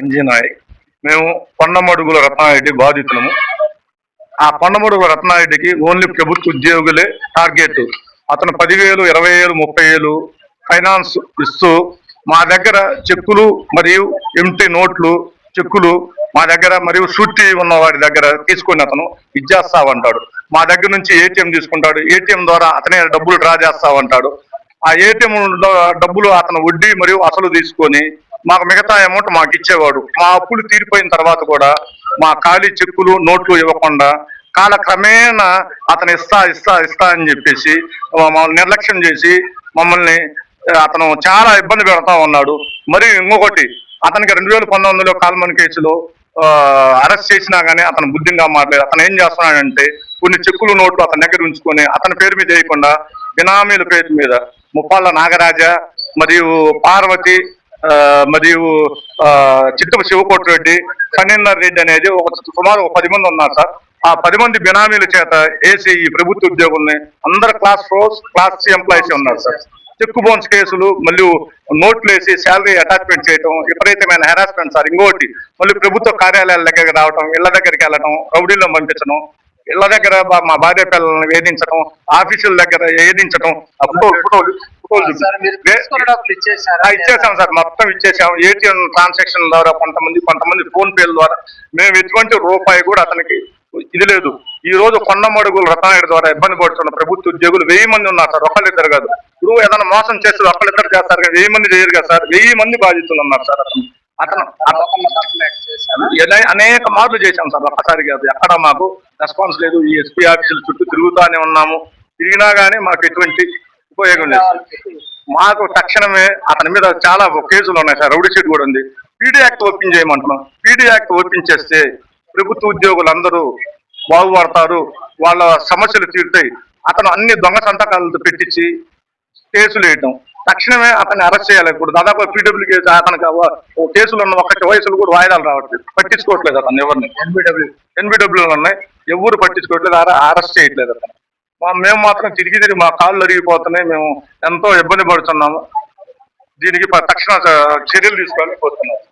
అంజనాయ్. మేము కొండమడుగుల రత్నారెడ్డి బాధితులము. ఆ కొండమడుగుల రత్నారెడ్డికి ఓన్లీ ప్రభుత్వ ఉద్యోగులే టార్గెట్. అతను 10,000, 20,000, 30,000 ఫైనాన్స్ ఇస్తూ మా దగ్గర చెక్కులు మరియు ఎంటీ నోట్లు, చెక్కులు మా దగ్గర మరియు షూరిటీ ఉన్న వాడి దగ్గర తీసుకుని అతను ఇచ్చేస్తామంటాడు. మా దగ్గర నుంచి ఏటీఎం తీసుకుంటాడు. ఏటీఎం ద్వారా అతనే డబ్బులు డ్రా చేస్తామంటాడు. ఆ ఏటీఎం డబ్బులు అతను వడ్డీ మరియు అసలు తీసుకొని మాకు మిగతా అమౌంట్ మాకు ఇచ్చేవాడు. మా అప్పులు తీరిపోయిన తర్వాత కూడా మా ఖాళీ చెక్కులు, నోట్లు ఇవ్వకుండా కాలక్రమేణా అతను ఇస్తా అని చెప్పేసి మమ్మల్ని నిర్లక్ష్యం చేసి మమ్మల్ని అతను చాలా ఇబ్బంది పెడతా ఉన్నాడు. మరి ఇంకొకటి, అతనికి 2019లో కాల్మన్ కేసులో అరెస్ట్ చేసినా కానీ అతను బుద్ధిగా మారలేదు. అతను ఏం చేస్తున్నాడంటే కొన్ని చెక్కులు, నోట్లు అతని దగ్గర ఉంచుకొని అతని పేరు మీద వేయకుండా బినామీల పేరు మీద ముప్పాళ్ళ నాగరాజ మరియు పార్వతి మరియు చిత్తపు శివకోటి రెడ్డి, ఫణీందర్ రెడ్డి అనేది సుమారు 10 మంది ఉన్నారు సార్. ఆ 10 మంది బినామీల చేత వేసి ఈ ప్రభుత్వ ఉద్యోగుల్ని అందరు క్లాస్ 4, క్లాస్ 3 ఎంప్లాయీస్ ఉన్నారు సార్. చెక్ బౌన్స్ కేసులు, మళ్ళీ నోట్లు వేసి శాలరీ అటాచ్మెంట్ చేయడం, విపరీతమైన హెరాస్మెంట్ సార్. ఇంకోటి, మళ్ళీ ప్రభుత్వ కార్యాలయాల దగ్గరికి రావడం, ఇళ్ల దగ్గరికి వెళ్ళడం, రౌడీల్లో పంపించడం, ఇళ్ల దగ్గర మా భార్య పిల్లల్ని వేధించడం, ఆఫీసుల దగ్గర వేధించడం. ఇచ్చేసాం సార్, మొత్తం ఇచ్చేసాం. ఏటీఎం ట్రాన్సాక్షన్ ద్వారా కొంతమంది ఫోన్ పేల ద్వారా మేము ఎటువంటి రూపాయి కూడా అతనికి ఇది లేదు. ఈ రోజు కొండమడుగుల రత్నారెడ్డి ద్వారా ఇబ్బంది పడుతున్న ప్రభుత్వ ఉద్యోగులు 1000 మంది ఉన్నారు సార్. ఒకళ్ళిద్దరు కాదు. ఇప్పుడు ఏదైనా మోసం చేస్తే ఒకళ్ళిద్దరు చేస్తారు కదా, 1000 మంది చేయరు కదా సార్. 1000 మంది బాధితులు ఉన్నారు సార్. అతను అనేక మార్లు చేశాం సార్. ఒక్కసారి కాదు, ఎక్కడ మాకు రెస్పాన్స్ లేదు. ఈ ఎస్పీ ఆఫీసుల చుట్టూ తిరుగుతానే ఉన్నాము. తిరిగినా కానీ మాకు ఎటువంటి ఉపయోగం లేదు. మాకు తక్షణమే అతని మీద చాలా కేసులు ఉన్నాయి సార్. రౌడీ షీట్ కూడా ఉంది. పీడీ యాక్ట్ ఓపెన్ చేయమంటున్నాం. పీడీ యాక్ట్ ఓపెన్ చేస్తే ప్రభుత్వ ఉద్యోగులందరూ బాగుపడతారు, వాళ్ళ సమస్యలు తీరుతాయి. అతను అన్ని దొంగ సంతకాలతో పెట్టించి కేసులు వేయటం. తక్షణమే అతన్ని అరెస్ట్ చేయాలి. ఇప్పుడు దాదాపు పీడబ్ల్యూ కేసు అతనికి కేసులు ఉన్న ఒక్కటి వయసులు కూడా వాయిదాలు రావట్లేదు. పట్టించుకోవట్లేదు అతను ఎవరిని. ఎన్బిడబ్ల్యూలు ఉన్నాయి, ఎవరు పట్టించుకోవట్లేదు, అరెస్ట్ చేయట్లేదు అతను. మేము మాత్రం తిరిగి మా కాళ్ళు అరిగిపోతున్నాయి. మేము ఎంతో ఇబ్బంది పడుతున్నాము. దీనికి తక్షణ చర్యలు తీసుకోవాలని కోరుతున్నాము.